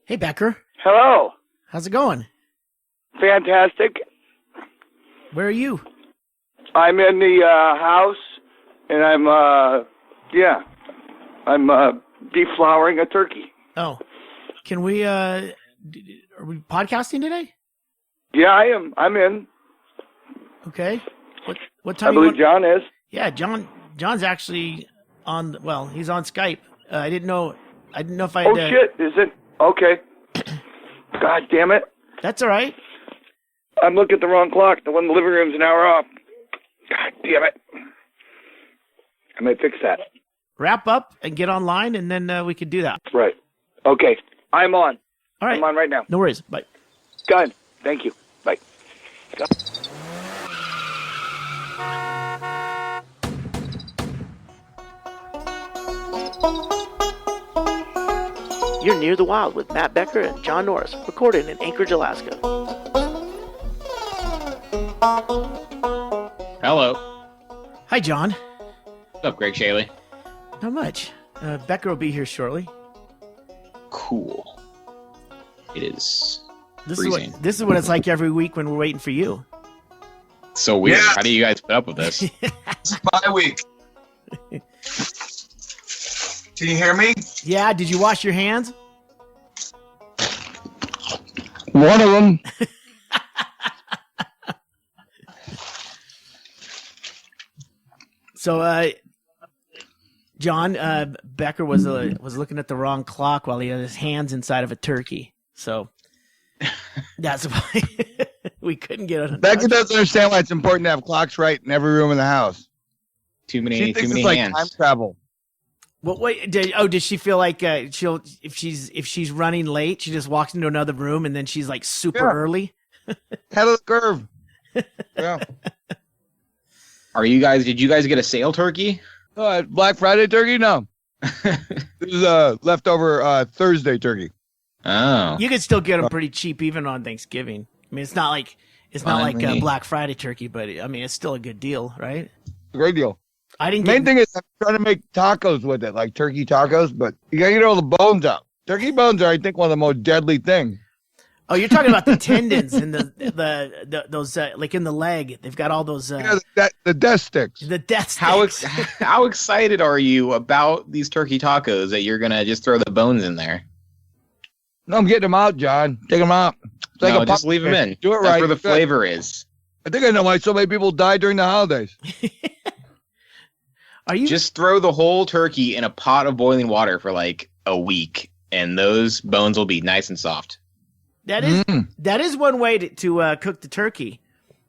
Hey, Becker. Hello. How's it going? Fantastic. Where are you? I'm in the house, and I'm deflowering a turkey. Oh, can we? Are we podcasting today? Yeah, I am. I'm in. Okay. What time? I believe John is. Yeah, John's actually on. Well, he's on Skype. I didn't know if I. Oh shit! Is it okay? God damn it! That's all right. I'm looking at the wrong clock. The one in the living room's an hour off. God damn it! I may fix that. Wrap up and get online, and then we could do that. Right. Okay. I'm on. All right. I'm on right now. No worries. Bye. God. Thank you. Bye. You're Near the Wild with Matt Becker and John Norris, recorded in Anchorage, Alaska. Hello. Hi, John. What's up, Ggreg, Chaille? Not much. Becker will be here shortly. Cool. It is This freezing. this is what it's like every week when we're waiting for you. So weird. Yeah. How do you guys put up with this? This is my week. Can you hear me? Yeah, did you wash your hands? One of them. So, John, Becker was looking at the wrong clock while he had his hands inside of a turkey. So that's why we couldn't get it. Becker doesn't understand why it's important to have clocks right in every room in the house. Too She many thinks it's hands. like time travel. Well, wait, did she feel like if she's running late, she just walks into another room and then she's like super Yeah. early? Head of the curve. Yeah. Did you guys get a sale turkey? Black Friday turkey? No. This is a leftover Thursday turkey. Oh. You could still get them pretty cheap even on Thanksgiving. I mean, it's not like Finally. Black Friday turkey, but I mean, it's still a good deal, right? Great deal. I didn't Main get thing is I'm trying to make tacos with it, like turkey tacos, but you gotta get all the bones out. Turkey bones are, I think, one of the most deadly things. Oh, you're talking about the tendons and those like in the leg. They've got all those The death sticks. the death sticks. How excited are you about these turkey tacos that you're gonna just throw the bones in there? No, I'm getting them out, John. Take them out. It's like No, a just leave them in. Do it That's right. where the Good. flavor is. I think I know why so many people die during the holidays. Are you Just throw the whole turkey in a pot of boiling water for like a week, and those bones will be nice and soft. that is one way to cook the turkey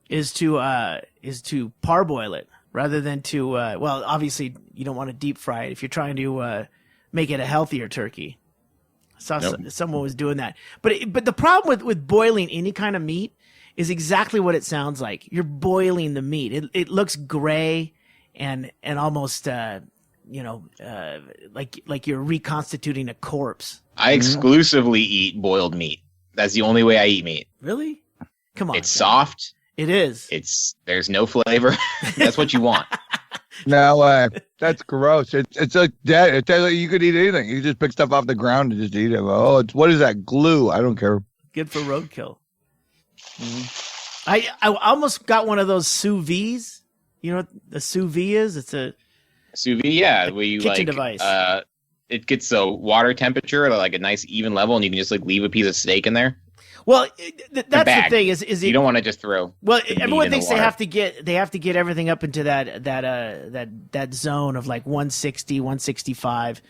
is to parboil it rather than to well, obviously you don't want to deep fry it if you're trying to make it a healthier turkey. I saw someone was doing that. But the problem with boiling any kind of meat is exactly what it sounds like. You're boiling the meat. It looks gray and almost like you're reconstituting a corpse. I exclusively eat boiled meat. That's the only way I eat meat. Really? Come on. It's soft. It is. There's no flavor. That's what you want. No, that's gross. It's like dead. It's like you could eat anything. You just pick stuff off the ground and just eat it. Oh, what is that? Glue? I don't care. Good for roadkill. I almost got one of those sous vides. You know what the sous vide is? It's a Sous vide, yeah, where you kitchen like device. It gets a water temperature at like a nice even level, and you can just like leave a piece of steak in there. Well, that's the bag. thing is You don't want to just throw. well, the everyone meat in thinks the they water. have to get everything up into that zone of like 160, 165.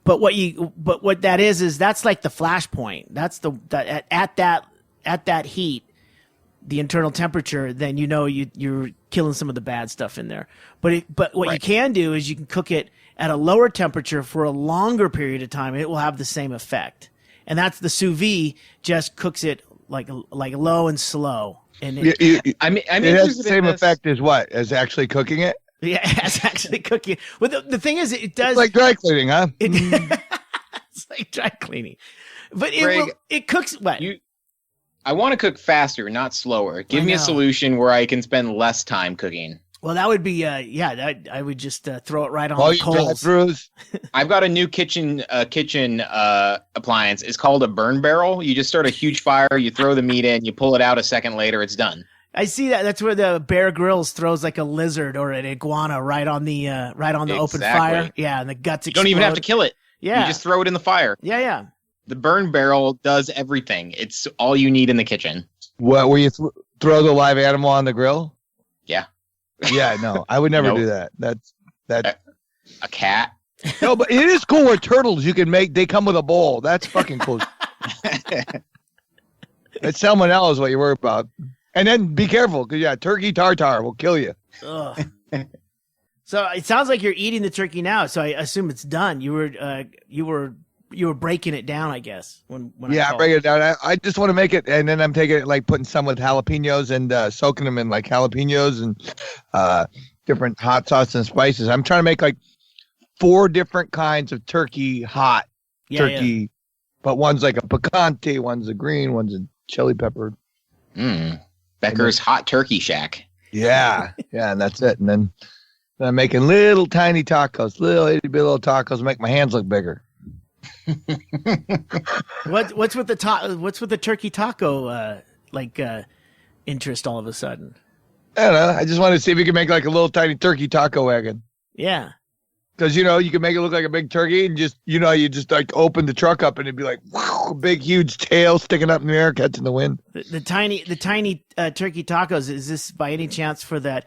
But what that is that's like the flash point. That's at that heat, the internal temperature, then you're killing some of the bad stuff in there. But what you can do is you can cook it at a lower temperature for a longer period of time, and it will have the same effect. And that's the sous vide, just cooks it like low and slow. And I'm It has the interested same in this. effect as what? As actually cooking it? yeah, it's actually cooking. Well, the thing is, it does It's like dry cleaning, huh? it's like dry cleaning, but Ggreg, it cooks what? I want to cook faster, not slower. Give me know. a solution where I can spend less time cooking. Well, that would be I would just throw it right on All the you coals. drive-throughs. I've got a new kitchen appliance. It's called a burn barrel. You just start a huge fire, you throw the meat in, you pull it out a second later, it's done. I see that. That's where the Bear Grylls throws like a lizard or an iguana right on the open fire. Yeah, and the guts explode. You don't even have to kill it. Yeah, You just throw it in the fire. yeah. The burn barrel does everything. It's all you need in the kitchen. What, where you throw the live animal on the grill? Yeah. Yeah, no, I would never Nope. do that. That's A cat. no, but it is cool where turtles you can make. They come with a bowl. That's fucking cool. It's salmonella is what you worry about. And then be careful because turkey tartare will kill you. Ugh. So it sounds like you're eating the turkey now. So I assume it's done. You were breaking it down, I guess. When Yeah, break it down. I just want to make it, and then I'm taking it like putting some with jalapenos and soaking them in like jalapenos and different hot sauce and spices. I'm trying to make like 4 different kinds of turkey, hot turkey, but one's like a picante, one's a green, one's a chili pepper. Becker's Hot Turkey Shack. Yeah, and that's it. And then I'm making little tiny tacos, little itty bitty little tacos, make my hands look bigger. What's with the turkey taco interest all of a sudden? I don't know. I just wanted to see if you can make like a little tiny turkey taco wagon. Yeah. Because, you can make it look like a big turkey and you just like open the truck up and it'd be like, wow, big, huge tail sticking up in the air, catching the wind. The tiny turkey tacos, is this by any chance for that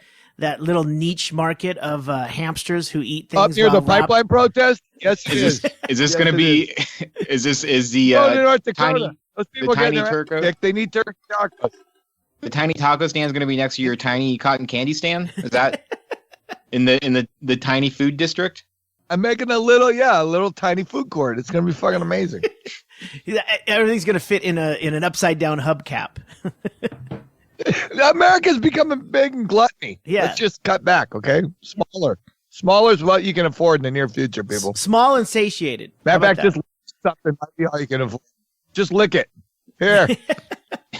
little niche market of hamsters who eat things Up near the while wrapped- pipeline protest? Yes, it Is this Yes, going to it be? Is the Oh, in North Dakota. tiny Those people tiny getting their ass turco? kicked. They need turkey tacos. the tiny taco stand is going to be next to your tiny cotton candy stand? Is that in the tiny food district? I'm making a little tiny food court. It's going to be fucking amazing. Everything's gonna fit in an upside down hubcap. America's becoming big and gluttony. Yeah. Let's just cut back, okay? Smaller is what you can afford in the near future, people. Small and satiated. How Matter of about fact, just something might be all you can afford. Just lick it. Here.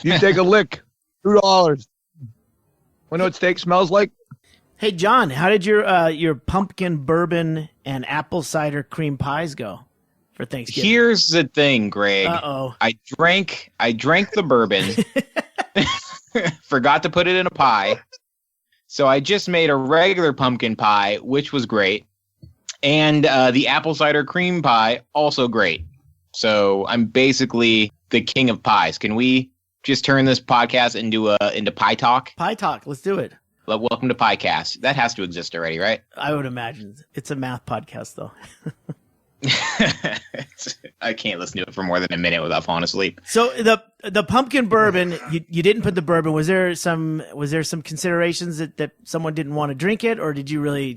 You take a lick. $2. Want to know what steak smells like? Hey John, how did your pumpkin bourbon and apple cider cream pies go for Thanksgiving? Here's the thing, Greg. Uh-oh. I drank the bourbon. Forgot to put it in a pie. So I just made a regular pumpkin pie, which was great. And the apple cider cream pie, also great. So I'm basically the king of pies. Can we just turn this podcast into Pie Talk? Pie talk. Let's do it. Welcome to Piecast. That has to exist already, right? I would imagine it's a math podcast though. I can't listen to it for more than a minute without falling asleep. So the pumpkin bourbon, you didn't put the bourbon. Was there some considerations that someone didn't want to drink it, or did you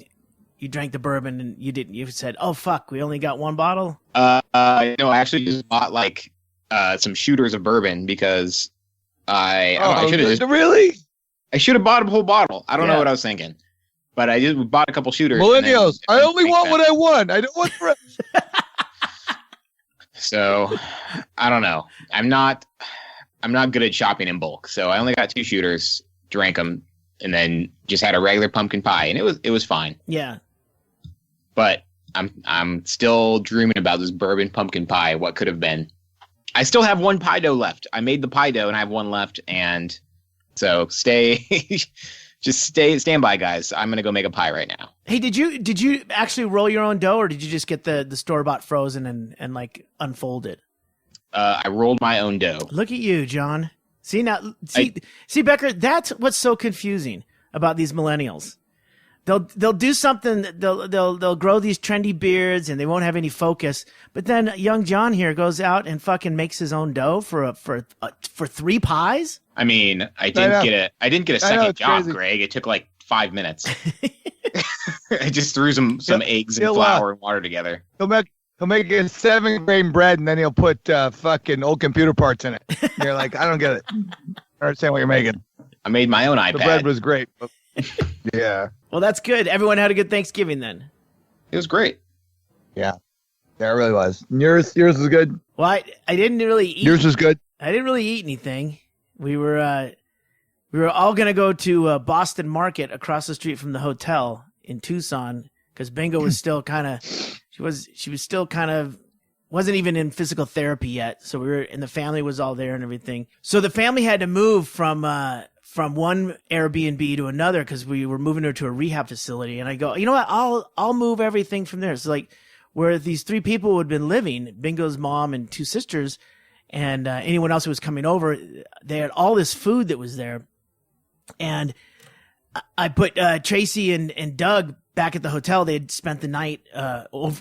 drank the bourbon and you didn't? You said, "Oh fuck, we only got one bottle." No, I actually just bought some shooters of bourbon because I should have just Really? I should have bought a whole bottle. I don't know Yeah. what I was thinking, but I just bought a couple shooters. Millennials. and I then only want what I want. I don't want the rest. So I don't know. I'm not good at shopping in bulk. So I only got 2 shooters, drank them, and then just had a regular pumpkin pie, and it was fine. Yeah. But I'm still dreaming about this bourbon pumpkin pie. What could have been? I still have 1 pie dough left. I made the pie dough, and I have 1 left, and so stand by, guys. I'm gonna go make a pie right now. Hey, did you actually roll your own dough, or did you just get the store bought frozen and like unfold it? I rolled my own dough. Look at you, John. See Becker. That's what's so confusing about these millennials. They'll do something. They'll grow these trendy beards and they won't have any focus. But then young John here goes out and fucking makes his own dough for 3 pies. I mean, I didn't get a second it's job, crazy. Greg. It took like 5 minutes. I just threw some eggs and he'll, flour and water together. He'll make a 7-grain bread and then he'll put fucking old computer parts in it. And you're like, I don't get it. I understand what you're making. I made my own iPad. The bread was great. But yeah. Well, that's good. Everyone had a good Thanksgiving then. It was great. Yeah, it really was. Yours was good. Well, I didn't really eat. Yours was good. I didn't really eat anything. We were we were all going to go to Boston Market across the street from the hotel in Tucson because Bingo was still kind of, she was still kind of, wasn't even in physical therapy yet. So we were, and the family was all there and everything. So the family had to move from one Airbnb to another because we were moving her to a rehab facility. And I go, you know what? I'll move everything from there. So like where these 3 people who had been living, Bingo's mom and 2 sisters, and anyone else who was coming over, they had all this food that was there. And I put Tracy and Doug back at the hotel. They had spent the night,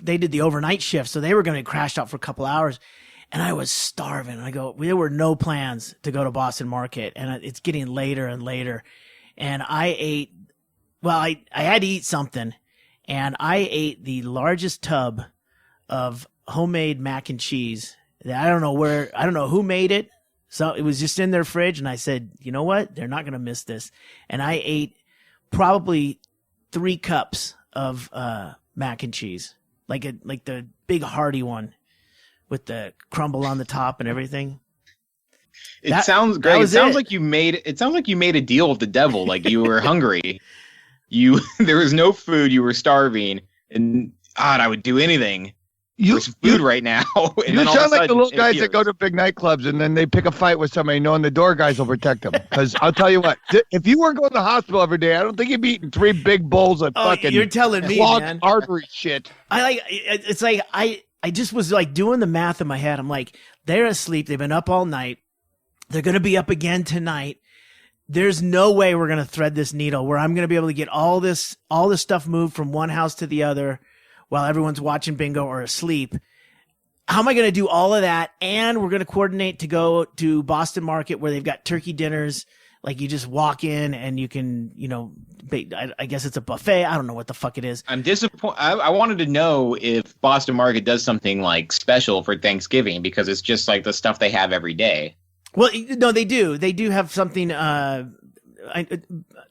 they did the overnight shift, so they were going to crash out for a couple hours. And I was starving. I go, there were no plans to go to Boston Market, and it's getting later and later. And I ate, well, I had to eat something, and I ate the largest tub of homemade mac and cheese. I don't know who made it. So it was just in their fridge, and I said, you know what? They're not going to miss this. And I ate probably 3 cups of mac and cheese, like the big hearty one with the crumble on the top and everything. It sounds great. It sounds like you made a deal with the devil. Like you were hungry. There was no food. You were starving, and God, I would do anything. For some food right now. And You sound like the little guys that go to big nightclubs and then they pick a fight with somebody knowing the door guys will protect them. Because I'll tell you what, if you weren't going to the hospital every day, I don't think you'd be eating 3 big bowls of fucking you're telling me, clogged man. artery shit. It's like I just was like doing the math in my head. I'm like, they're asleep. They've been up all night. They're going to be up again tonight. There's no way we're going to thread this needle where I'm going to be able to get all this stuff moved from one house to the other while everyone's watching bingo or asleep. How am I going to do all of that? And we're going to coordinate to go to Boston Market where they've got turkey dinners. Like you just walk in and you can, I guess it's a buffet. I don't know what the fuck it is. I'm disappointed. I wanted to know if Boston Market does something like special for Thanksgiving because it's just like the stuff they have every day. Well, no, they do. They do have something, a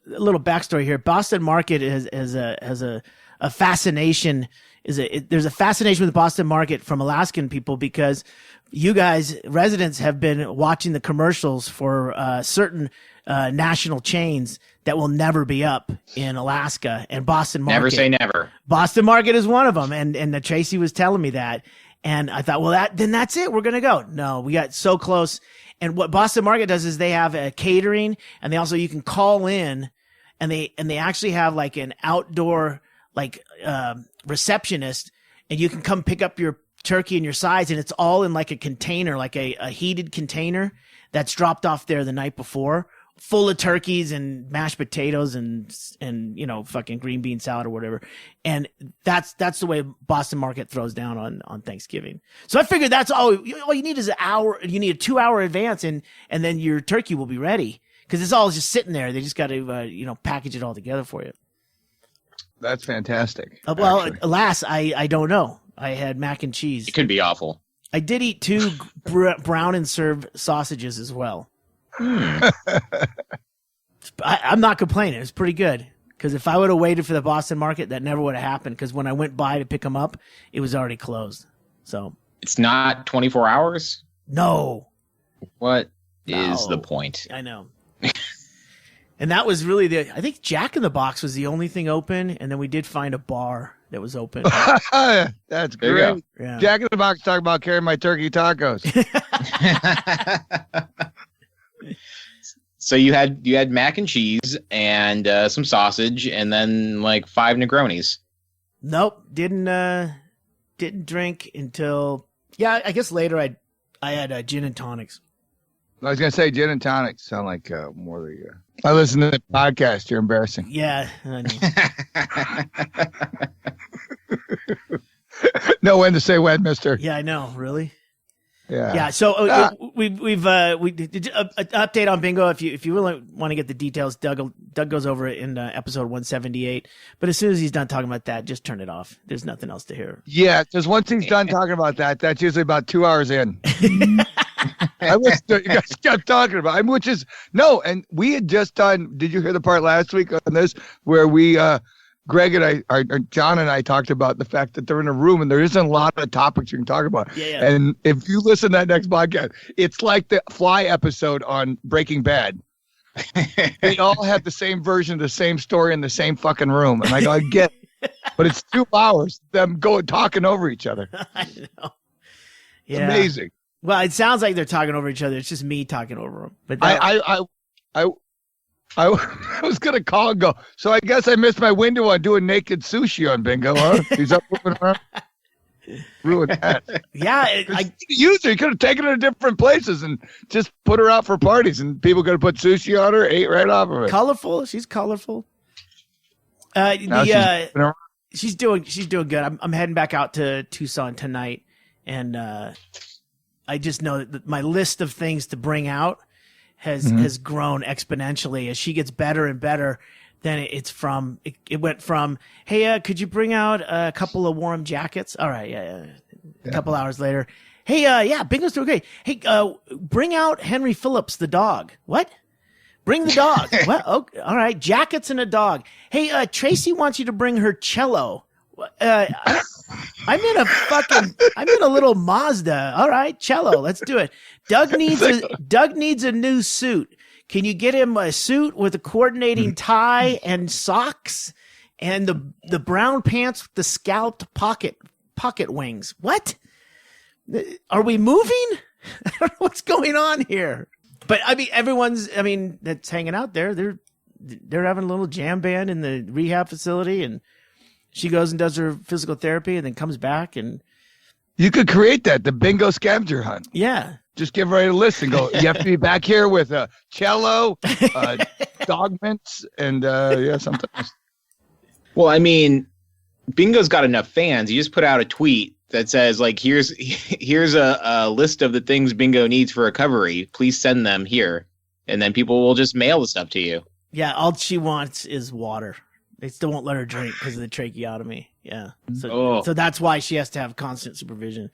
little backstory here. Boston Market has a fascination. There's a fascination with the Boston Market from Alaskan people because you guys, residents, have been watching the commercials for certain national chains that will never be up in Alaska, and Boston Market. Never say never. Boston Market is one of them, and Tracy was telling me that, and I thought, well, then that's it. We're gonna go. No, we got so close. And what Boston Market does is they have a catering, and they also you can call in, and they actually have like an outdoor receptionist, and you can come pick up your turkey and your sides, and it's all in like a container, like a heated container that's dropped off there the night before, full of turkeys and mashed potatoes and fucking green bean salad or whatever. And that's the way Boston Market throws down on Thanksgiving. So I figured that's all you need is an hour. You need a 2-hour advance, and then your turkey will be ready because it's all just sitting there. They just got to package it all together for you. That's fantastic. Well, actually. alas, I don't know. I had mac and cheese. It could be awful. I did eat 2 brown and served sausages as well. I'm not complaining. It's pretty good. Because if I would have waited for the Boston Market, that never would have happened. Because when I went by to pick them up, it was already closed. So it's not 24 hours? No. What is the point? I know. And that was really I think Jack in the Box was the only thing open, and then we did find a bar that was open. That's There you great. Yeah. Jack in the Box talking about carrying my turkey tacos. So you had mac and cheese and some sausage and then like 5 Negronis. Nope, didn't drink until I guess later I had gin and tonics. I was gonna say gin and tonics sound like more the. I listen to the podcast. You're embarrassing. Yeah, I know. Know when to say when, Mister. Yeah, I know. Really. Yeah. Yeah. So we did an update on bingo. If you really want to get the details, Doug goes over it in episode 178. But as soon as he's done talking about that, just turn it off. There's nothing else to hear. Yeah, because once he's done talking about that, that's usually about 2 hours in. I wish you guys kept talking about it, which is no. And we had just done. Did you hear the part last week on this where we, Greg and I, John and I talked about the fact that they're in a room and there isn't a lot of topics you can talk about. Yeah. And if you listen to that next podcast, it's like the Fly episode on Breaking Bad, They all have the same version of the same story in the same fucking room. And I go, I get it. But it's 2 hours, them talking over each other. I know. It's Yeah. amazing. Well, it sounds like they're talking over each other. It's just me talking over them. But I was going to call and go, so I guess I missed my window on doing naked sushi on Bingo, huh? He's up moving around. Ruined that. yeah, I used her. You could have taken her to different places and just put her out for parties, and people could have put sushi on her, ate right off of it. colorful. She's colorful. She's doing good. I'm heading back out to Tucson tonight, and I just know that my list of things to bring out has grown exponentially as she gets better and better. Then it went from, hey, could you bring out a couple of warm jackets? All right, yeah. A couple hours later, hey, yeah, Bingo's doing great. Hey, bring out Henry Phillips, the dog. What? Bring the dog. What? Okay, all right, jackets and a dog. Hey, Tracy wants you to bring her cello. I'm in a little Mazda. All right, cello. Let's do it. Doug needs a new suit. Can you get him a suit with a coordinating tie and socks and the brown pants with the scalloped pocket wings? What? Are we moving? I don't know what's going on here. But I mean, that's hanging out there. They're having a little jam band in the rehab facility, and she goes and does her physical therapy and then comes back. And you could create that, the Bingo scavenger hunt. Yeah. Just give her a list and go, you have to be back here with a cello, dog mints, and something else. Well, I mean, Bingo's got enough fans. You just put out a tweet that says, like, here's a list of the things Bingo needs for recovery. Please send them here. And then people will just mail the stuff to you. Yeah, all she wants is water. They still won't let her drink because of the tracheotomy. Yeah. So that's why she has to have constant supervision.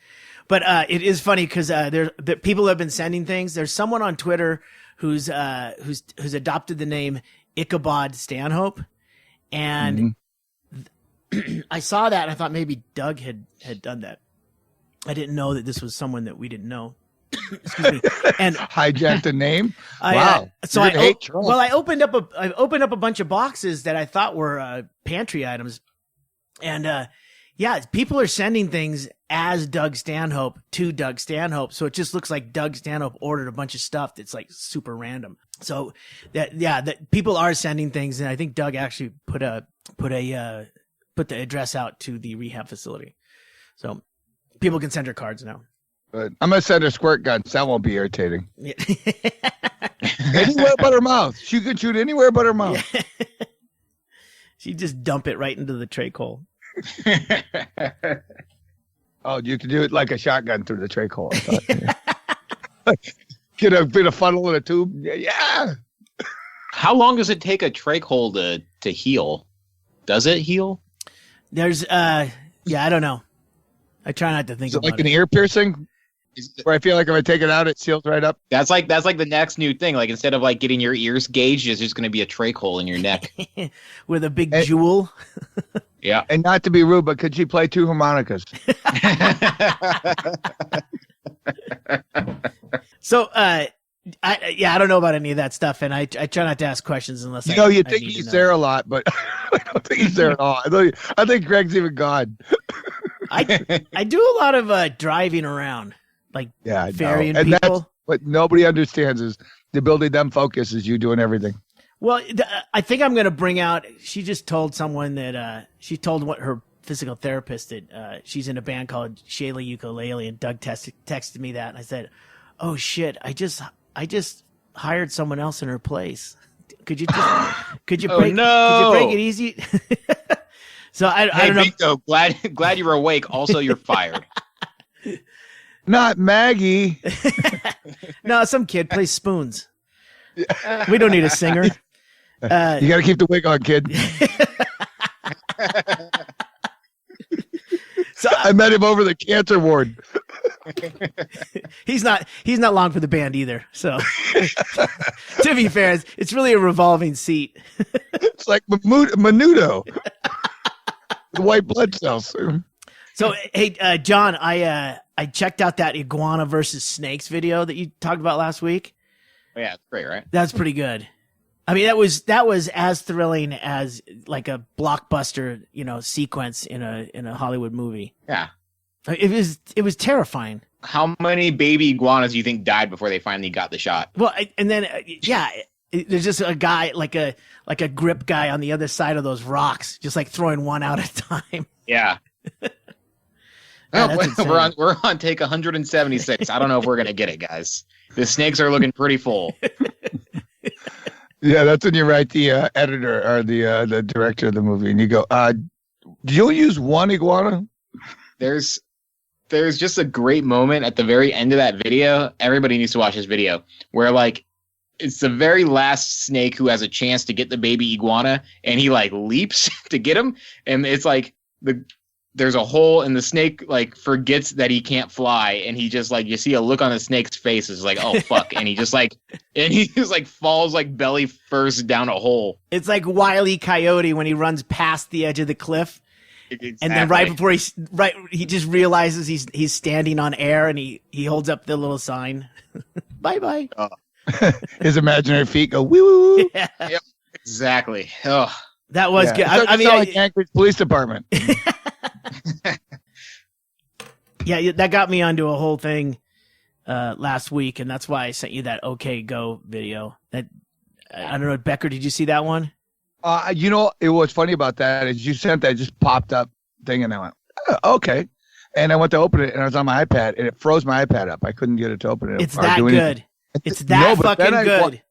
But it is funny because the people have been sending things. There's someone on Twitter who's adopted the name Ichabod Stanhope. And I saw that and I thought maybe Doug had done that. I didn't know that this was someone that we didn't know. Excuse me. And hijacked a name. Wow. So I opened up a bunch of boxes that I thought were pantry items, and people are sending things as Doug Stanhope to Doug Stanhope, so it just looks like Doug Stanhope ordered a bunch of stuff that's like super random. So that people are sending things, and I think Doug actually put the address out to the rehab facility, so people can send her cards now. But I'm gonna send her squirt guns. That won't be irritating. Yeah. Anywhere but her mouth. She could shoot anywhere but her mouth. Yeah. She just dump it right into the trach hole. Oh, you could do it like a shotgun through the trach hole. I thought. Get a bit of funnel in a tube. Yeah. How long does it take a trach hole to heal? Does it heal? There's I don't know. I try not to think about it. Like an ear piercing? Where I feel like if I take it out, it seals right up. That's like the next new thing. Like instead of like getting your ears gauged, it's just going to be a trach hole in your neck with a big jewel. Yeah. And not to be rude, but could she play 2 harmonicas? So, I don't know about any of that stuff, and I try not to ask questions unless you think he's there a lot, but I don't think he's there at all. I think Greg's even gone. I do a lot of driving around, like ferrying people. That's what nobody understands is the ability to them focus is you doing everything. Well, I think I'm going to bring out. She just told someone that she told what her physical therapist that she's in a band called Chaille Ukulele, and Doug texted me that, and I said, "Oh shit, I just hired someone else in her place. Could you break it easy?" So I don't know. Bingo, glad you're awake. Also, you're fired. Not Maggie. No, some kid plays spoons. We don't need a singer. You got to keep the wig on, kid. So I met him over the cancer ward. He's not long for the band either. So to be fair, it's really a revolving seat. It's like Menudo. The white blood cells. So hey, John, I checked out that iguana versus snakes video that you talked about last week. Oh, yeah, it's great, right? That's pretty good. I mean, that was as thrilling as like a blockbuster, sequence in a Hollywood movie. Yeah. It was terrifying. How many baby iguanas do you think died before they finally got the shot? Well, and then there's just a guy like a grip guy on the other side of those rocks, just like throwing one out at a time. Yeah. We're on take 176. I don't know if we're gonna get it, guys. The snakes are looking pretty full. Yeah, that's when you write the editor or the director of the movie, and you go, "Do you use one iguana?" There's just a great moment at the very end of that video. Everybody needs to watch this video where like it's the very last snake who has a chance to get the baby iguana, and he like leaps to get him, and it's like there's a hole, and the snake like forgets that he can't fly, and he just like you see a look on the snake's face is like, oh fuck, and he just falls like belly first down a hole. It's like Wile E. Coyote when he runs past the edge of the cliff. Exactly. And then right before he just realizes he's standing on air, and he holds up the little sign. Bye bye. His imaginary feet go woo woo woo. Yeah. Yep. Exactly. Oh, that was good. I mean, like Anchorage Police Department. Yeah, that got me onto a whole thing last week, and that's why I sent you that Okgo video. That I don't know, Becker, did you see that one? What's funny about that is you sent that, just popped up thing, and I went, oh, okay. And I went to open it, and I was on my iPad, and it froze my iPad up. I couldn't get it to open it. It's that good. It's that fucking good.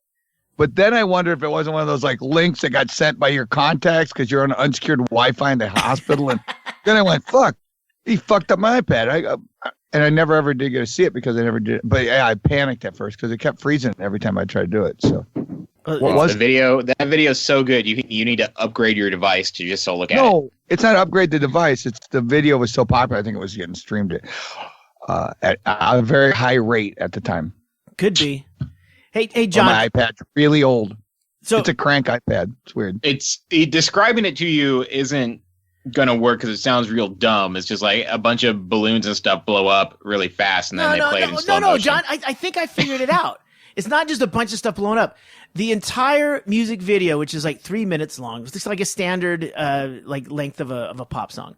But then I wonder if it wasn't one of those like links that got sent by your contacts because you're on unsecured Wi-Fi in the hospital. And then I went, fuck, he fucked up my iPad. And I never ever did get to see it because I never did. But yeah, I panicked at first because it kept freezing every time I tried to do it. So what was the video? That video is so good. You need to upgrade your device to just look at it. No, it's not upgrade the device. It's the video was so popular. I think it was getting streamed at a very high rate at the time. Could be. Hey, John. My iPad's really old. So it's a crank iPad. It's weird. Describing it to you isn't gonna work because it sounds real dumb. It's just like a bunch of balloons and stuff blow up really fast, and then they play it in slow motion. John. I think I figured it out. It's not just a bunch of stuff blowing up. The entire music video, which is like 3 minutes long, it's like a standard like length of a pop song.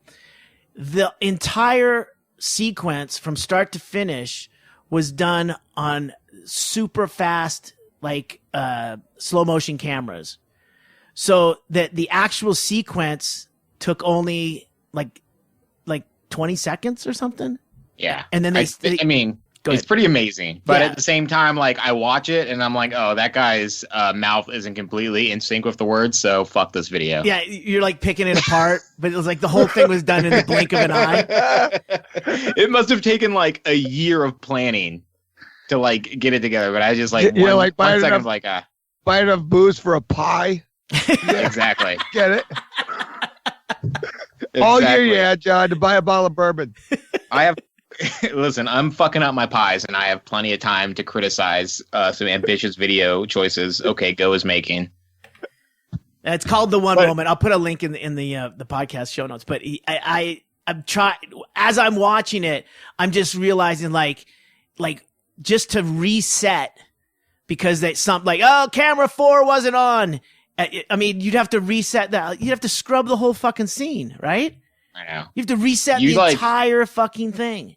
The entire sequence from start to finish was done on super fast, like slow motion cameras, so that the actual sequence took only like 20 seconds or something. Yeah, and then I mean, it's pretty amazing. But at the same time, like I watch it and I'm like, oh, that guy's mouth isn't completely in sync with the words, so fuck this video. Yeah, you're like picking it apart, but it was like the whole thing was done in the blink of an eye. It must have taken like a year of planning to like get it together, but I just like one second like buy enough booze for a pie. Exactly. Get it? Exactly. All year, yeah, John, to buy a bottle of bourbon. Listen, I'm fucking up my pies, and I have plenty of time to criticize some ambitious video choices Okgo is making. It's called The One Moment. I'll put a link in the podcast show notes. But I'm trying, as I'm watching it, I'm just realizing like just to reset, because camera 4 wasn't on. I mean, you'd have to reset that. You'd have to scrub the whole fucking scene, right? I know. You have to reset the entire fucking thing.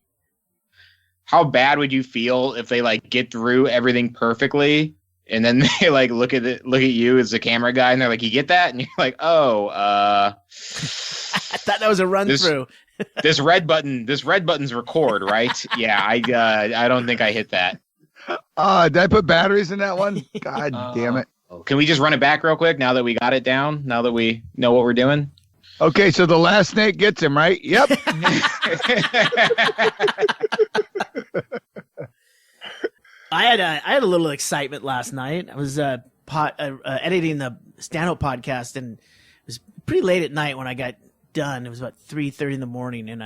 How bad would you feel if they like get through everything perfectly, and then they like look at you as the camera guy, and they're like, "You get that?" And you're like, "Oh, I thought that was a run through." this red button's record, right? Yeah, I don't think I hit that. Did I put batteries in that one? God damn it! Can we just run it back real quick now that we got it down? Now that we know what we're doing? Okay, so the last snake gets him, right? Yep. I had a little excitement last night. I was editing the Stanhope podcast, and it was pretty late at night when I got done. It was about 3:30 in the morning, and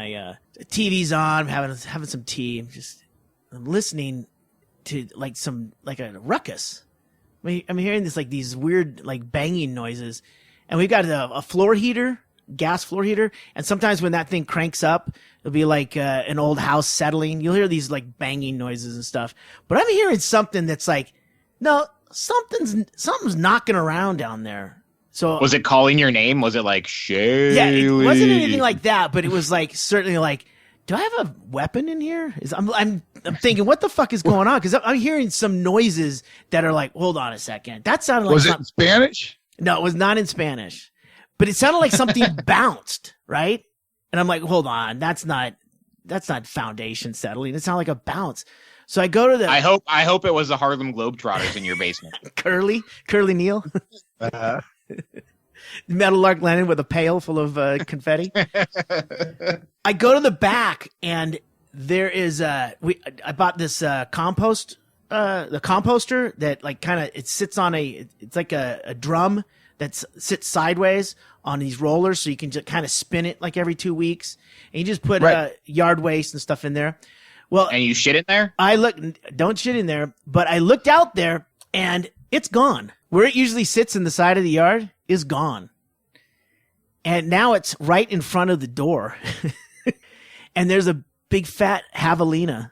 TV's on, I'm having some tea. I'm listening to like a ruckus. I'm hearing these weird like banging noises, and we've got a floor heater, gas floor heater, and sometimes when that thing cranks up, it'll be like an old house settling. You'll hear these like banging noises and stuff. But I'm hearing something that's like, no, something's knocking around down there. So Was it calling your name? Was it like Chaille? yeah, it wasn't anything like that, but it was like certainly like, do I have a weapon in here? I'm thinking, what the fuck is going on? Because I'm hearing some noises that are like, hold on a second. That sounded like Was it in Spanish? No, it was not in Spanish, but it sounded like something bounced, right? And I'm like, hold on, that's not foundation settling. It sounded like a bounce. So I go to the I hope it was the Harlem Globetrotters in your basement. Curly Neal. Uh, Meadowlark landed with a pail full of confetti. I go to the back and there is I bought this the composter that like kind of it sits on it's like a drum that sits sideways on these rollers, so you can just kind of spin it like every 2 weeks, and you just put yard waste and stuff in there. Well, And you shit in there? Don't shit in there, but I looked out there and it's gone. Where it usually sits in the side of the yard is gone. And now it's right in front of the door. And there's a big fat javelina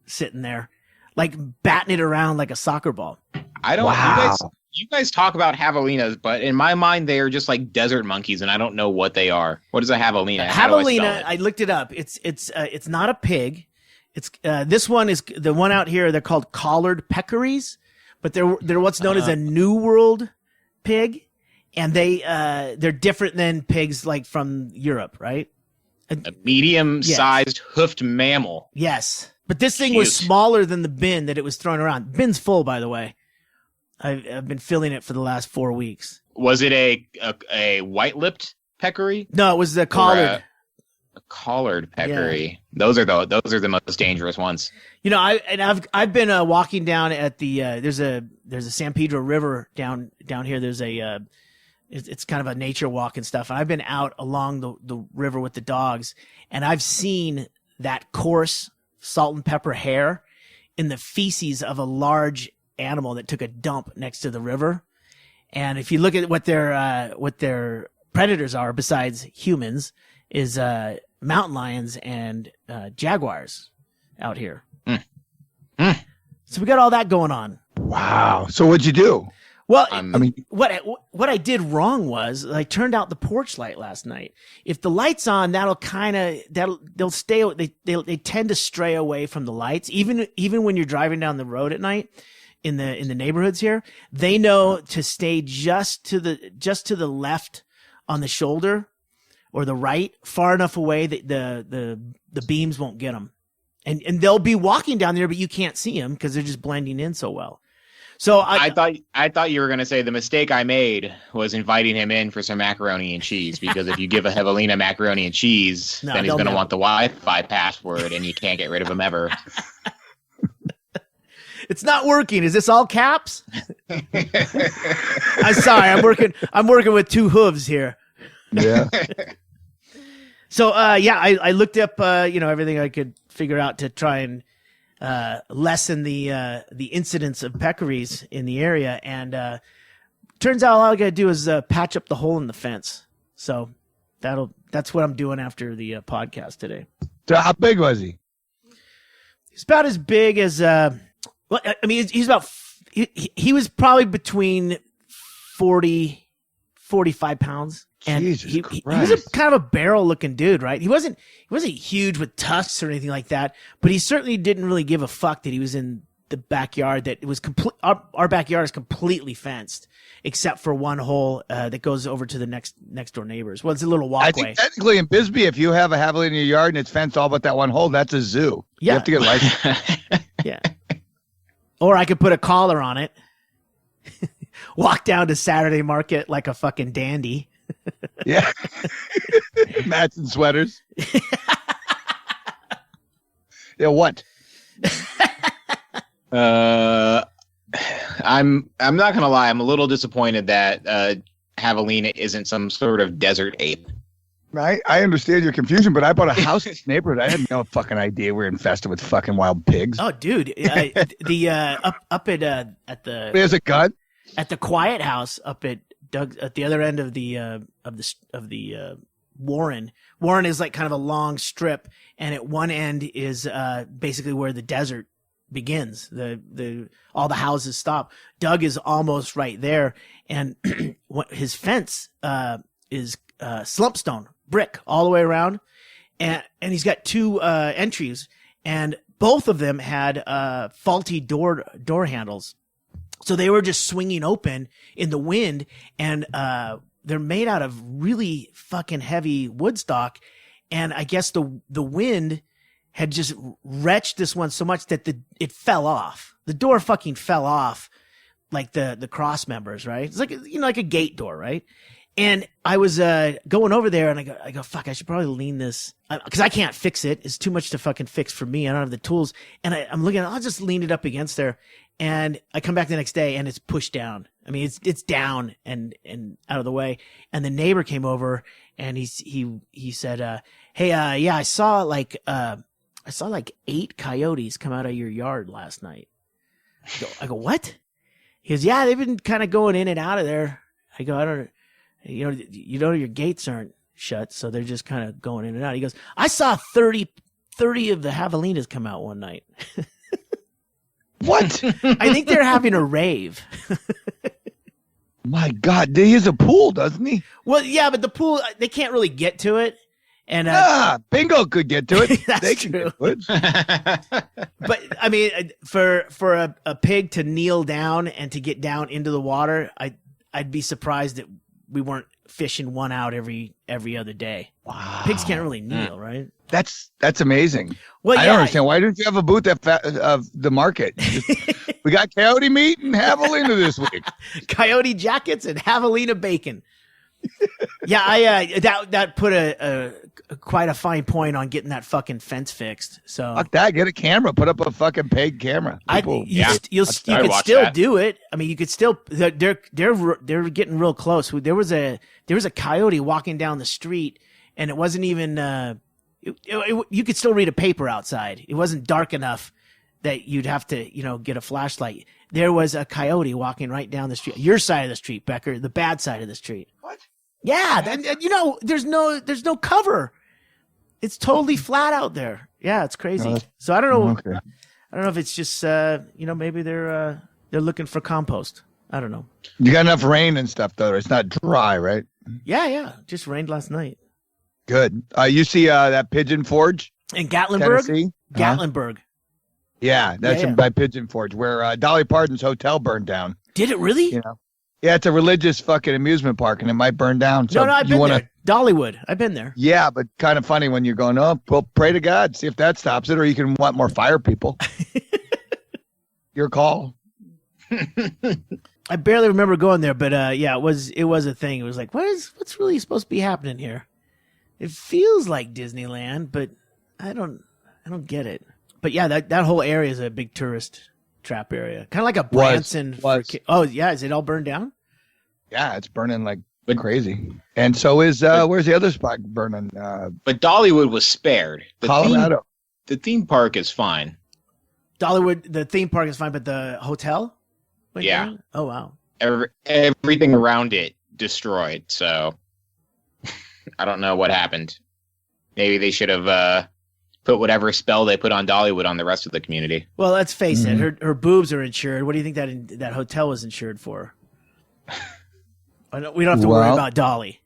sitting there, like batting it around like a soccer ball. I don't. Wow. You guys talk about javelinas, but in my mind, they are just like desert monkeys, and I don't know what they are. What is a javelina? How do I spell Javelina, it? I looked it up. It's not a pig. It's this one is the one out here. They're called collared peccaries, but they're what's known as a New World pig, and they're different than pigs like from Europe, right? A medium-sized hoofed mammal. Yes, but this thing was Cute. smaller than the bin that it was thrown around. Bin's full, by the way. I've been filling it for the last 4 weeks. Was it a white-lipped peccary? No, it was the Or collared. a collared peccary. Those are the most dangerous ones. You know, I've been walking down at the there's a San Pedro River down here. There's it's kind of a nature walk and stuff. And I've been out along the river with the dogs, and I've seen that coarse salt and pepper hair in the feces of a large animal that took a dump next to the river. And if you look at what their predators are besides humans, is mountain lions and jaguars out here. So we got all that going on. wow. So what'd you do? Well, I mean, what I did wrong was I turned out the porch light last night. If the light's on, they'll stay. They tend to stray away from the lights, even when you're driving down the road at night in the neighborhoods here. They know to stay just to the left on the shoulder or the right, far enough away that the beams won't get them, and they'll be walking down there, but you can't see them because they're just blending in so well. So I thought you were going to say the mistake I made was inviting him in for some macaroni and cheese, because if you give a javelina macaroni and cheese, then he's going to want the Wi-Fi password, and you can't get rid of him ever. It's not working. Is this all caps? I'm sorry. I'm working with two hooves here. yeah. So I looked up everything I could figure out to try and lessen the incidence of peccaries in the area, and turns out all I gotta do is patch up the hole in the fence. So that's what I'm doing after the podcast today. So how big was he? He's about as big as he's about he was probably between 45 pounds. And Jesus he Christ. was a kind of a barrel looking dude, right? He wasn't huge with tusks or anything like that, but he certainly didn't really give a fuck that he was in the backyard. That it was complete. Our backyard is completely fenced except for one hole that goes over to the next door neighbors. Well, it's a little walkway. I think technically in Bisbee, if you have a javelina in your yard and it's fenced all but that one hole, that's a zoo. Yeah. You have to get a license. Yeah. Or I could put a collar on it, walk down to Saturday market like a fucking dandy. Yeah. Matching sweaters. Yeah, what? I'm not gonna lie. I'm a little disappointed that javelina isn't some sort of desert ape. I understand your confusion, but I bought a house in this neighborhood. I had no fucking idea we're infested with fucking wild pigs. Oh, dude, up at the There's a gun. at the quiet house up at Doug at the other end of the Warren. Warren is like kind of a long strip, and at one end is basically where the desert begins. All the houses stop. Doug is almost right there, and his fence is slumpstone brick all the way around, and he's got two entries, and both of them had faulty door handles, so they were just swinging open in the wind, and they're made out of really fucking heavy wood stock, and I guess the wind had just wrenched this one so much that it fell off. The door fucking fell off, like the cross members, right? It's like, like a gate door, right? And I was going over there, and I go, fuck, I should probably lean this, because I can't fix it. It's too much to fucking fix for me. I don't have the tools. And I'm looking, I'll just lean it up against there. And I come back the next day, and it's pushed down. I mean, it's down and out of the way. And the neighbor came over, and he said, hey, yeah, I saw like 8 coyotes come out of your yard last night. I go, what? He goes, yeah, they've been kind of going in and out of there. I go, I don't, your gates aren't shut, so they're just kind of going in and out. He goes, I saw 30 of the javelinas come out one night. What? I think they're having a rave. My God, he has a pool, doesn't he? Well, yeah, but the pool, they can't really get to it. And Bingo could get to it. That's they true. Can get to it. But I mean, for a pig to kneel down and to get down into the water, I'd be surprised that we weren't fishing one out every other day. Wow. Pigs can't really kneel, right? That's amazing. Well, I yeah, don't understand. Why didn't you have a booth at the market? We got coyote meat and javelina this week. Coyote jackets and javelina bacon. Yeah, I that put a quite a fine point on getting that fucking fence fixed. So fuck that. Get a camera. Put up a fucking paid camera. You could still do it. I mean, you could still. They're getting real close. There was a coyote walking down the street, and it wasn't even. You could still read a paper outside. It wasn't dark enough that you'd have to, get a flashlight. There was a coyote walking right down the street. Your side of the street, Becker, the bad side of the street. What? Yeah, there's no cover. It's totally flat out there. Yeah, it's crazy. So I don't know. Okay. I don't know if it's just maybe they're looking for compost. I don't know. You got enough rain and stuff though. It's not dry, right? Yeah. Just rained last night. Good. You see that Pigeon Forge in Gatlinburg? Tennessee? Gatlinburg. Yeah, that's by Pigeon Forge, where Dolly Parton's hotel burned down. Did it really? Yeah, it's a religious fucking amusement park, and it might burn down. So no, I've been there. Dollywood. I've been there. Yeah, but kind of funny when you're going, oh, well, pray to God, see if that stops it, or you can want more fire people. Your call. I barely remember going there, but yeah, it was a thing. It was like, what's really supposed to be happening here? It feels like Disneyland, but I don't get it. But yeah, that whole area is a big tourist trap area, kind of like a Branson. Oh yeah, is it all burned down? Yeah, it's burning like crazy. And so is where's the other spot burning? But Dollywood was spared. Colorado. The theme park is fine. Dollywood, the theme park is fine, but the hotel? Yeah. Down? Oh wow. Everything around it destroyed. So I don't know what happened. Maybe they should have put whatever spell they put on Dollywood on the rest of the community. Well, let's face it. Her boobs are insured. What do you think that hotel was insured for? We don't have to worry about Dolly.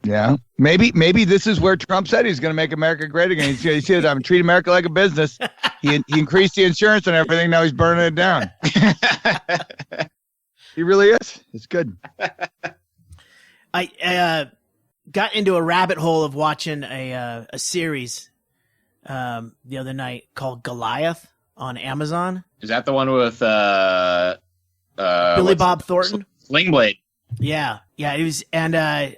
Yeah. Maybe this is where Trump said he's going to make America great again. He said, I'm treating America like a business. He increased the insurance and everything. Now he's burning it down. He really is. It's good. I got into a rabbit hole of watching a series the other night called Goliath on Amazon. Is that the one with Billy Bob Thornton? Sling Blade. Yeah, it was, and I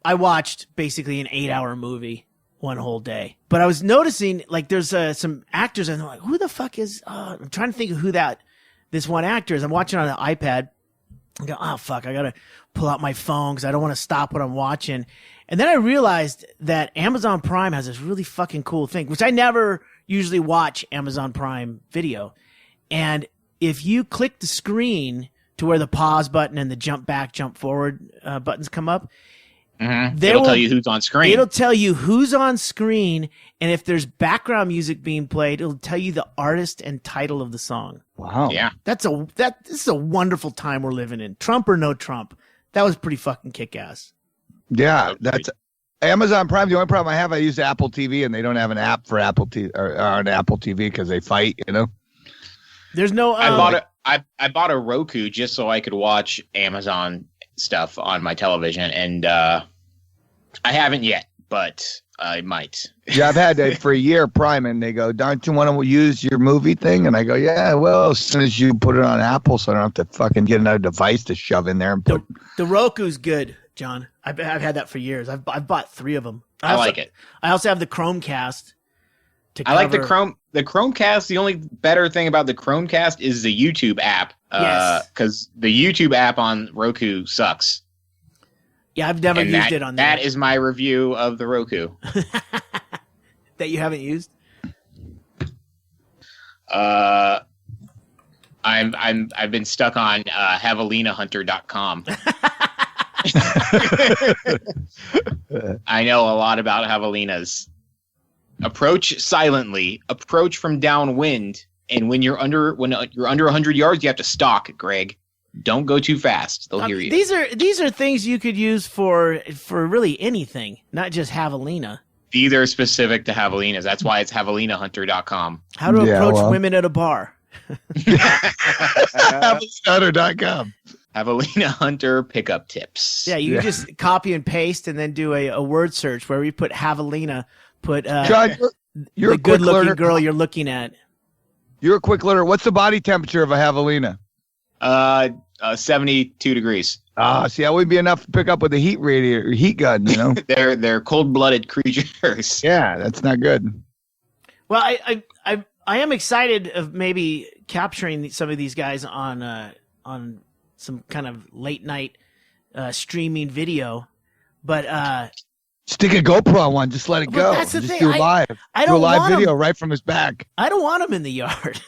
watched basically an 8-hour movie one whole day. But I was noticing like there's some actors, and I'm like, who the fuck is? I'm trying to think of who this one actor is. I'm watching on an iPad. I go, oh fuck, I gotta pull out my phone because I don't want to stop what I'm watching. And then I realized that Amazon Prime has this really fucking cool thing, which I never usually watch Amazon Prime Video. And if you click the screen to where the pause button and the jump back, jump forward buttons come up, Mm-hmm. It'll tell you who's on screen. It'll tell you who's on screen, and if there's background music being played, it'll tell you the artist and title of the song. Wow. Yeah. This is a wonderful time we're living in. Trump or no Trump. That was pretty fucking kick-ass. Yeah, that's Amazon Prime. The only problem I have, I use Apple TV, and they don't have an app for Apple TV or an Apple TV because they fight. You know. There's no. I bought a Roku just so I could watch Amazon stuff on my television, and I haven't yet, but I might. Yeah, I've had that for a year, Prime, and they go, "Don't you want to use your movie thing?" And I go, "Yeah, well, as soon as you put it on Apple, so I don't have to fucking get another device to shove in there and put." The Roku's good, John. I've had that for years. I've bought 3 of them. I like it. I also have the Chromecast. I like the Chromecast. The only better thing about the Chromecast is the YouTube app. Yes. Because the YouTube app on Roku sucks. Yeah, I've never used it on there. That is my review of the Roku. That you haven't used? I've been stuck on javelinahunter.com. I know a lot about javelinas. Approach silently. Approach from downwind. And when you're under 100 yards, you have to stalk, Greg. Don't go too fast. They'll hear you. These are things you could use for really anything, not just javelina. These are specific to javelinas. That's why it's javelinahunter.com. How to approach women at a bar. Javelinahunter.com. Javelina Hunter pickup tips. Yeah, you just copy and paste and then do a word search where you put javelina, put John, you're the good-looking girl you're looking at. You're a quick learner. What's the body temperature of a javelina? 72 degrees. See, that wouldn't be enough to pick up with a heat radiator, heat gun, you know? They're cold-blooded creatures. Yeah, that's not good. Well, I am excited of maybe capturing some of these guys on some kind of late night streaming video, but stick a GoPro on one, just let it go. That's the just thing. do live. I don't do a live want video right from his back. I don't want them in the yard.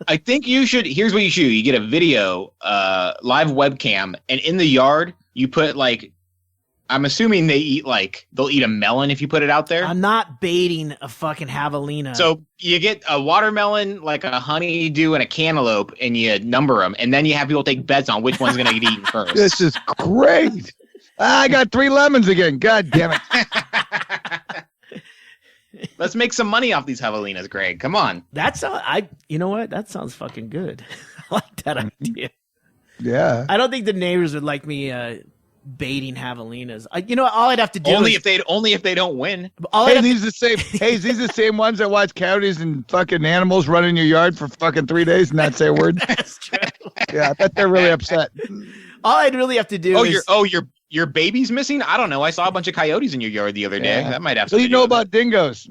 I think you should. Here's what you should do. You get a video, live webcam, and in the yard, you put I'm assuming they'll eat a melon if you put it out there. I'm not baiting a fucking javelina. So you get a watermelon, like a honeydew, and a cantaloupe, and you number them, and then you have people take bets on which one's going to get eaten first. This is great. I got 3 lemons again. God damn it. Let's make some money off these javelinas, Greg. Come on. You know what? That sounds fucking good. I like that idea. Yeah. I don't think the neighbors would like me baiting javelinas. All I'd have to do only if they don't win. These are the same ones that watch coyotes and fucking animals run in your yard for fucking 3 days and not say a word. That's true. Yeah, I bet they're really upset. All I'd really have to do is your baby's missing? I don't know. I saw a bunch of coyotes in your yard the other day. Yeah. That might have So something you know to do with about dingoes.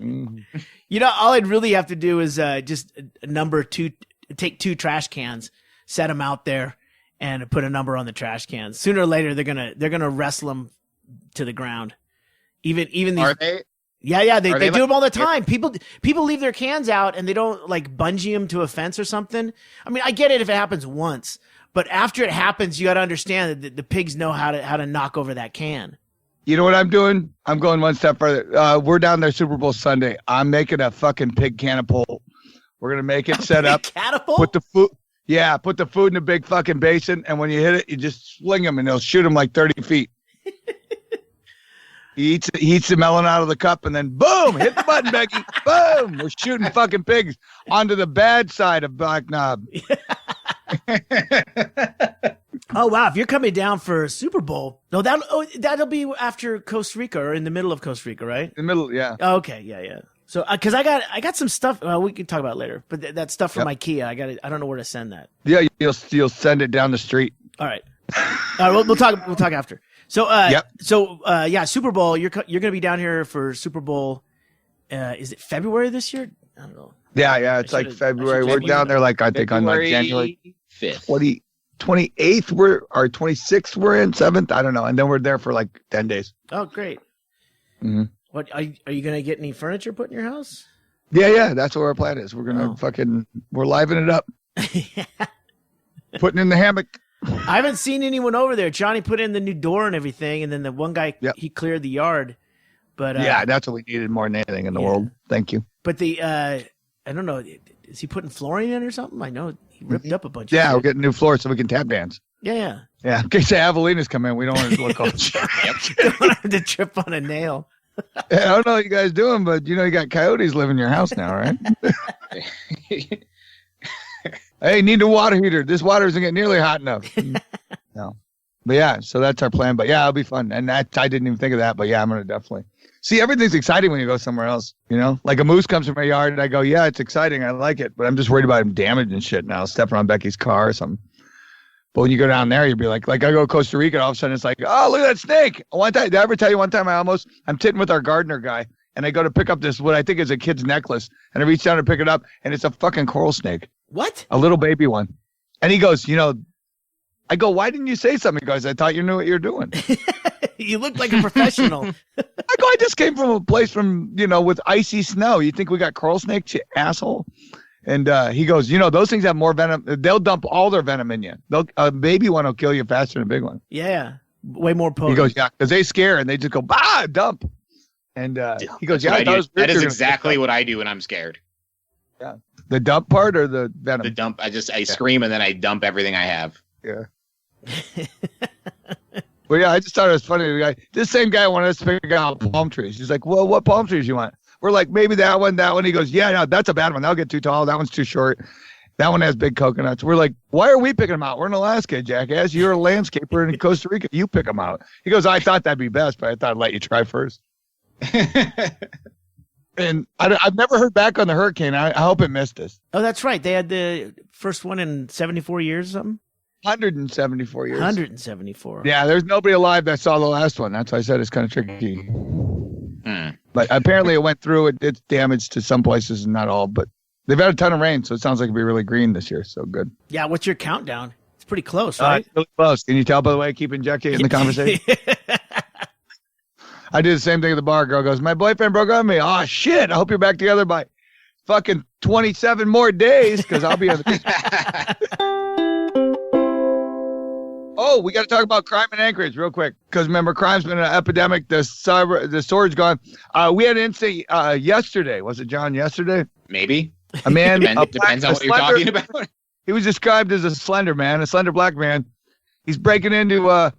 all I'd really have to do is just number 2, take 2 trash cans, set them out there, and put a number on the trash cans. Sooner or later, they're gonna wrestle them to the ground. Even these. Are they? Yeah, they do them all the time. People leave their cans out and they don't bungee them to a fence or something. I mean, I get it if it happens once, but after it happens, you got to understand that the pigs know how to knock over that can. You know what I'm doing? I'm going one step further. We're down there Super Bowl Sunday. I'm making a fucking pig catapult. We're gonna make it set up. Catapult? Put the food. Yeah, put the food in a big fucking basin, and when you hit it, you just sling them, and they'll shoot them like 30 feet. He eats the melon out of the cup, and then boom, hit the button, Becky. Boom, we're shooting fucking pigs onto the bad side of Black Knob. Oh wow! If you're coming down for Super Bowl, no, that'll be after Costa Rica or in the middle of Costa Rica, right? In the middle, yeah. Okay, yeah. So, because I got some stuff. We can talk about it later. But that stuff from IKEA, I don't know where to send that. Yeah, you'll send it down the street. All right. We'll talk after. So, Super Bowl. You're going to be down here for Super Bowl. Is it February this year? I don't know. Yeah. It's like February. We're down there, I think on January 5th, 28th. Or 26th. We're in 7th. I don't know. And then we're there for 10 days. Oh, great. Mm-hmm. What are you going to get any furniture put in your house? Yeah. That's what our plan is. We're gonna we're livening it up. Putting in the hammock. I haven't seen anyone over there. Johnny put in the new door and everything, and then the one guy he cleared the yard. But yeah, that's what we needed more than anything in the world. Thank you. But I don't know. Is he putting flooring in or something? I know he ripped up a bunch. Yeah, of we're getting new floors so we can tap dance. Yeah. In case the javelinas come in, we don't want to look all. Don't want to trip on a nail. I don't know what you guys doing, but you got coyotes living in your house now, right? Hey, need a water heater. This water isn't getting nearly hot enough. No. But yeah, so that's our plan. But yeah, it'll be fun. And I didn't even think of that. But yeah, I'm going to definitely. See, everything's exciting when you go somewhere else, Like a moose comes from my yard and I go, yeah, it's exciting. I like it. But I'm just worried about him damaging shit now, stepping on Becky's car or something. But when you go down there, you'll be like I go to Costa Rica, and all of a sudden it's like, oh, look at that snake. One time, did I ever tell you one time I'm sitting with our gardener guy, and I go to pick up this, what I think is a kid's necklace, and I reach down to pick it up, and it's a fucking coral snake. What? A little baby one. And he goes, I go, why didn't you say something? He goes, I thought you knew what you're doing. You look like a professional. I go, I just came from a place with icy snow. You think we got coral snakes, you asshole? And he goes, those things have more venom. They'll dump all their venom in you. A baby one will kill you faster than a big one. Yeah. Way more potent. He goes, yeah, because they scare and they just go, bah, dump. And he goes, yeah, that is exactly what I do when I'm scared. Yeah. The dump part or the venom? The dump. I scream and then I dump everything I have. Yeah. Well, yeah, I just thought it was funny. This same guy wanted us to pick out palm trees. He's like, well, what palm trees you want? We're like, maybe that one. He goes, yeah, no, that's a bad one. That'll get too tall. That one's too short. That one has big coconuts. We're like, why are we picking them out? We're in Alaska, jackass. You're a landscaper in Costa Rica. You pick them out. He goes, I thought that'd be best, but I thought I'd let you try first. And I've never heard back on the hurricane. I hope it missed us. Oh, that's right. They had the first one in 74 years or something? 174 years. 174. Yeah, there's nobody alive that saw the last one. That's why I said it's kind of tricky. But apparently it went through. It's damaged to some places and not all. But they've had a ton of rain, so it sounds like it'll be really green this year. So good. Yeah, what's your countdown? It's pretty close, right? Really close. Can you tell by the way I keep injecting in the conversation? I do the same thing at the bar. Girl goes, my boyfriend broke up with me. Oh, shit. I hope you're back together by fucking 27 more days because I'll be on the beach. Oh, we got to talk about crime in Anchorage real quick because remember, crime's been an epidemic. The storage gone. We had an incident yesterday. Was it John yesterday? Maybe. A man. Depends on what you're talking about. He was described as a slender black man. He's breaking into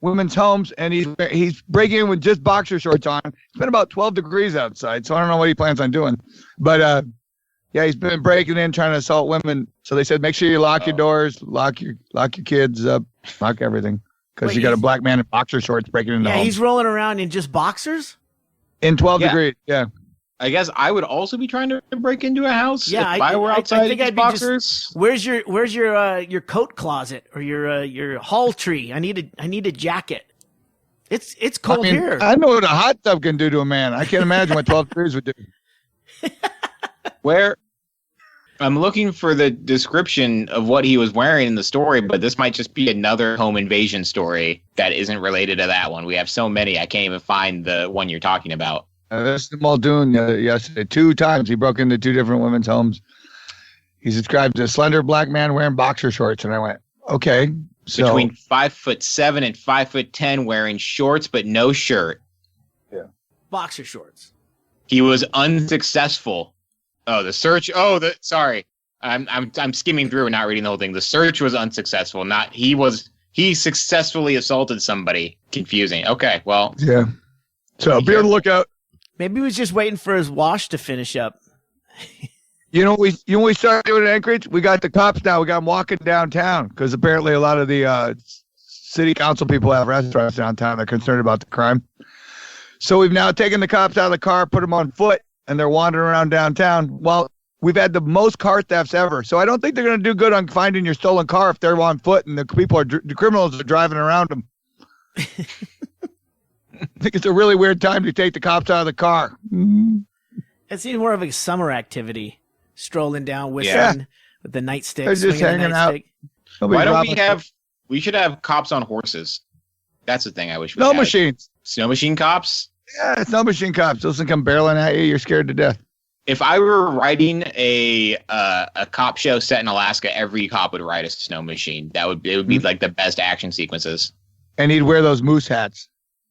women's homes and he's breaking in with just boxer shorts on. It's been about 12 degrees outside, so I don't know what he plans on doing. But yeah, he's been breaking in trying to assault women. So they said, make sure you lock your doors, lock your kids up, lock everything. Because you got a black man in boxer shorts breaking into homes. He's rolling around in just boxers? In 12 degrees, yeah. I guess I would also be trying to break into a house if I were outside I think in boxers. Where's your coat closet or your hall tree? I need a jacket. It's cold here. I know what a hot tub can do to a man. I can't imagine what 12 degrees would do. Where I'm looking for the description of what he was wearing in the story, but this might just be another home invasion story that isn't related to that one. We have so many, I can't even find the one you're talking about. This is Muldoon yesterday. 2 times he broke into 2 different women's homes. He's described as a slender black man wearing boxer shorts, and I went, okay. So between 5'7" and 5'10", wearing shorts but no shirt. Yeah, boxer shorts. He was unsuccessful. Oh, the search. Oh, sorry. I'm skimming through and not reading the whole thing. The search was unsuccessful. He successfully assaulted somebody. Confusing. Okay, well. Yeah. So be on the lookout. Maybe he was just waiting for his wash to finish up. You know what we started doing in Anchorage? We got the cops now. We got them walking downtown because apparently a lot of the city council people have restaurants downtown. They're concerned about the crime. So we've now taken the cops out of the car, put them on foot, and they're wandering around downtown. Well, we've had the most car thefts ever. So I don't think they're going to do good on finding your stolen car if they're on foot and the criminals are driving around them. I think it's a really weird time to take the cops out of the car. It seems more of a summer activity, strolling down, whistling with the nightstick. They're just hanging out. Why don't we should have cops on horses. That's the thing I wish we had. Snow machines. Snow machine cops? Yeah, snow machine cops. Those can come barreling at you. You're scared to death. If I were writing a cop show set in Alaska, every cop would ride a snow machine. It would be like the best action sequences. And he'd wear those moose hats.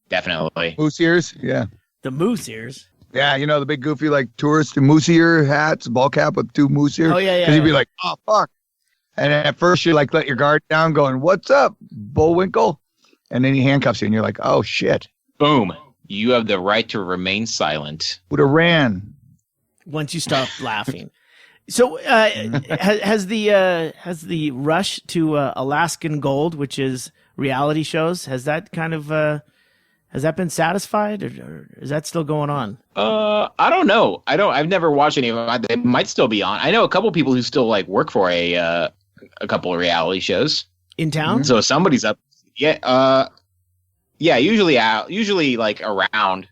Definitely. Moose ears? Yeah. The moose ears. Yeah, you know, the big goofy like tourist moose ear hats, ball cap with 2 moose ears. Oh, yeah. Because he'd be like, oh, fuck. And at first you like let your guard down going, what's up, Bullwinkle? And then he handcuffs you and you're like, oh, shit. Boom. You have the right to remain silent. Would have ran. Once you stop laughing. So has the rush to Alaskan Gold, which is reality shows, has that kind of has that been satisfied, or is that still going on? I don't know. I've never watched any of them. They might still be on. I know a couple people who still like work for a couple of reality shows In town? So somebody's up. Yeah. Yeah. Usually like around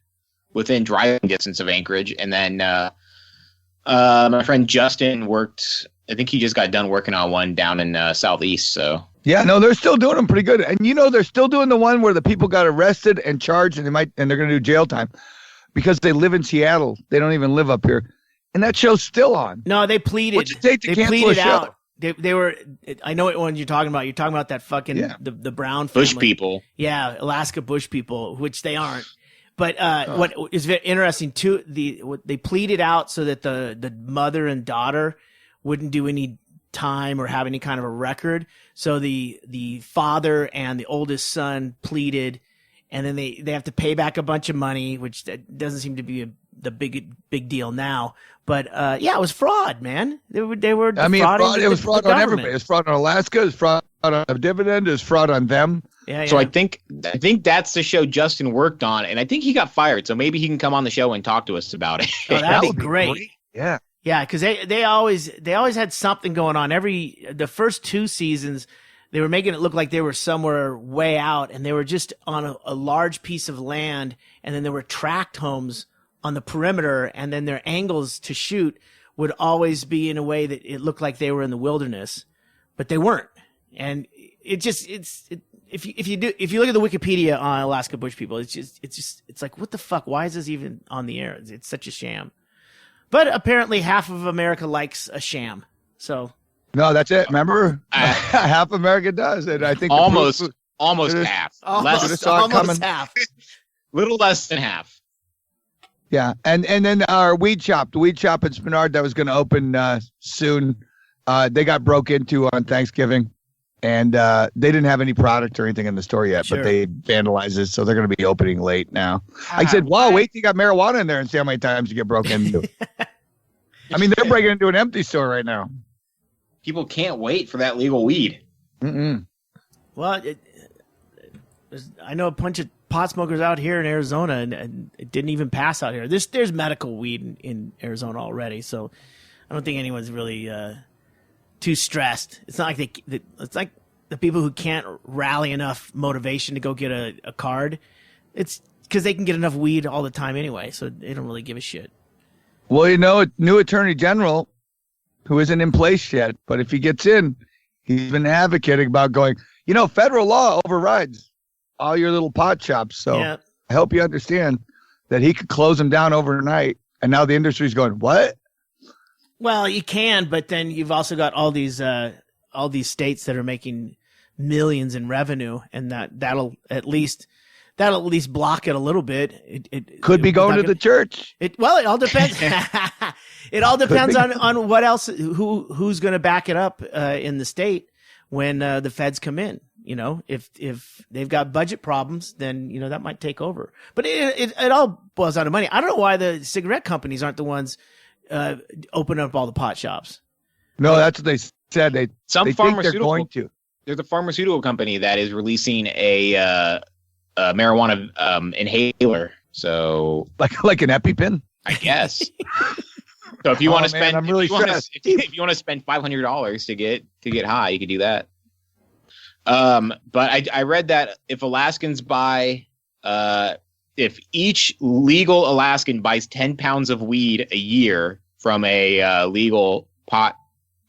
within driving distance of Anchorage, and then my friend Justin worked. I think he just got done working on one down in Southeast. So. Yeah, no, they're still doing them pretty good. And you know, they're still doing the one where the people got arrested and charged, and they're going to do jail time because they live in Seattle. They don't even live up here, and that show's still on. No, they pleaded. What's it take to they cancel pleaded a show? out. They were. I know what one you're talking about. You're talking about that fucking the Brown family. Bush people. Yeah, Alaska Bush people, which they aren't. But what is very interesting too, they pleaded out so that the mother and daughter wouldn't do any time or have any kind of a record. So the father and the oldest son pleaded, and then they have to pay back a bunch of money, which doesn't seem to be the big deal now. But yeah, it was fraud, man. They were. I mean, it was fraud on everybody. It was fraud on Alaska. It was fraud on a dividend. It was fraud on them. Yeah. So I think that's the show Justin worked on, and I think he got fired. So maybe he can come on the show and talk to us about it. Oh, that'd be great. Yeah. Yeah, because they always had something going on. The first 2 seasons, they were making it look like they were somewhere way out, and they were just on a large piece of land, and then there were tract homes on the perimeter, and then their angles to shoot would always be in a way that it looked like they were in the wilderness, but they weren't. And if you look at the Wikipedia on Alaska Bush people, it's like, what the fuck? Why is this even on the air? It's such a sham. But apparently half of America likes a sham. So no, that's it. Remember, half America does, and I think almost half. Almost half. Little less than half. Yeah, and then our the weed shop in Spenard that was going to open soon, they got broke into on Thanksgiving, and they didn't have any product or anything in the store yet, Sure. but they vandalized it, so they're going to be opening late now. I said, wow, wait till you got marijuana in there and see how many times you get broken into. I mean, they're breaking into an empty store right now. People can't wait for that legal weed. Mm-mm. Well, I know a bunch of pot smokers out here in Arizona, and it didn't even pass out here. There's medical weed in Arizona already, so I don't think anyone's really too stressed. It's not like it's like the people who can't rally enough motivation to go get a card. It's because they can get enough weed all the time anyway, so they don't really give a shit. Well, you know, a new attorney general who isn't in place yet, but if he gets in, he's been advocating about going, you know, federal law overrides all your little pot shops. So Yeah. I hope you understand that he could close them down overnight. And now the industry's going, what? Well, you can, but then you've also got all these states that are making millions in revenue, and that'll at least block it a little bit. It Could be going to the church. It all depends. It all depends on what else, who's going to back it up in the state when the feds come in. You know, if they've got budget problems, then you know that might take over. But it all boils down to money. I don't know why the cigarette companies aren't the ones opening up all the pot shops. No, that's what they said. They think they're going to. There's a pharmaceutical company that is releasing a marijuana inhaler. So like an EpiPen. I guess. So if you want to spend, I'm really stressed. if you want to spend $500 to get high, you could do that. But I read that if Alaskans buy, if each legal Alaskan buys 10 pounds of weed a year from a legal pot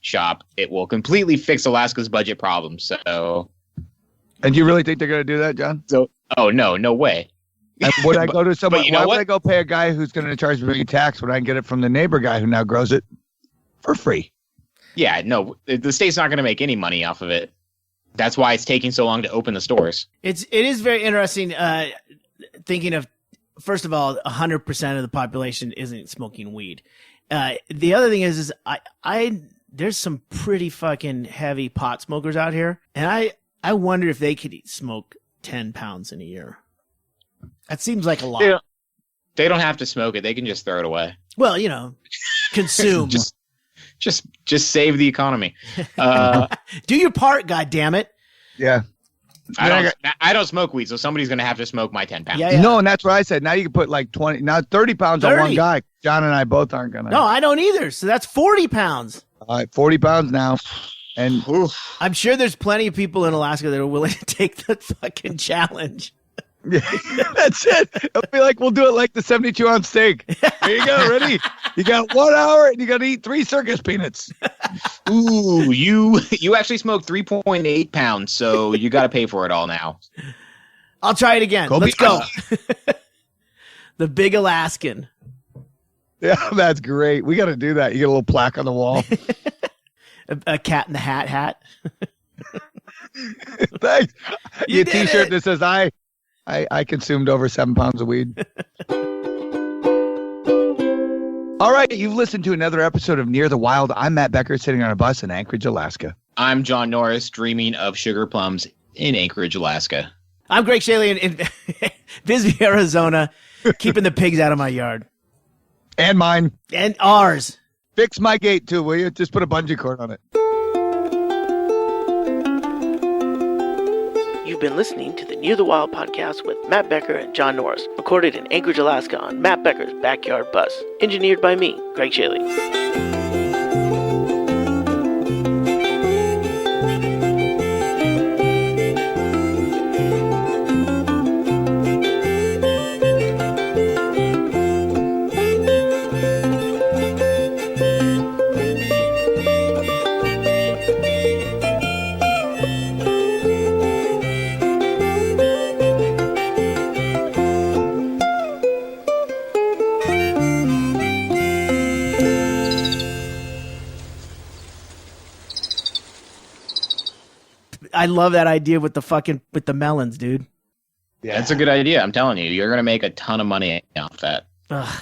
shop, it will completely fix Alaska's budget problems. So. And do you really think they're going to do that, John? So, oh no way. And would I go to someone? you know Why what? would I go pay a guy who's going to charge me tax when I can get it from the neighbor guy who now grows it for free? Yeah, no, the state's not going to make any money off of it. That's why it's taking so long to open the stores. It is very interesting. Thinking of, first of all, 100% of the population isn't smoking weed. The other thing is I there's some pretty fucking heavy pot smokers out here, and I wonder if they could smoke 10 pounds in a year. That seems like a lot. Yeah. They don't have to smoke it; they can just throw it away. Well, consume. just save the economy. Do your part, goddammit. Yeah. I don't smoke weed, so somebody's going to have to smoke my 10 pounds. Yeah. No, and that's what I said. Now you can put like 20, now 30 pounds on 30. one guy. John and I both aren't going to. No, I don't either. So that's 40 pounds. All right, 40 pounds now. And I'm sure there's plenty of people in Alaska that are willing to take the fucking challenge. yeah, that's it. It'll be like, we'll do it like the 72-ounce steak. Here you go. Ready? You got 1 hour and you got to eat 3 circus peanuts. Ooh, you actually smoked 3.8 pounds, so you got to pay for it all now. I'll try it again. Kobe. Let's go. The Big Alaskan. Yeah, that's great. We got to do that. You get a little plaque on the wall. A Cat in the Hat. Thanks. You Your did T-shirt it. that says I consumed over 7 pounds of weed. All right, you've listened to another episode of Near the Wild. I'm Matt Becker, sitting on a bus in Anchorage, Alaska. I'm John Norris, dreaming of sugar plums in Anchorage, Alaska. I'm Ggreg Chaille in Bisbee, Arizona, keeping the pigs out of my yard. And mine. And ours. Fix my gate too, will you? Just put a bungee cord on it. You've been listening to the Near the Wild podcast with Matt Becker and John Norris, recorded in Anchorage, Alaska on Matt Becker's backyard bus. Engineered by me, Ggreg Chaille. I love that idea with the melons, dude. Yeah, That's a good idea. I'm telling you, you're going to make a ton of money off that. Ugh.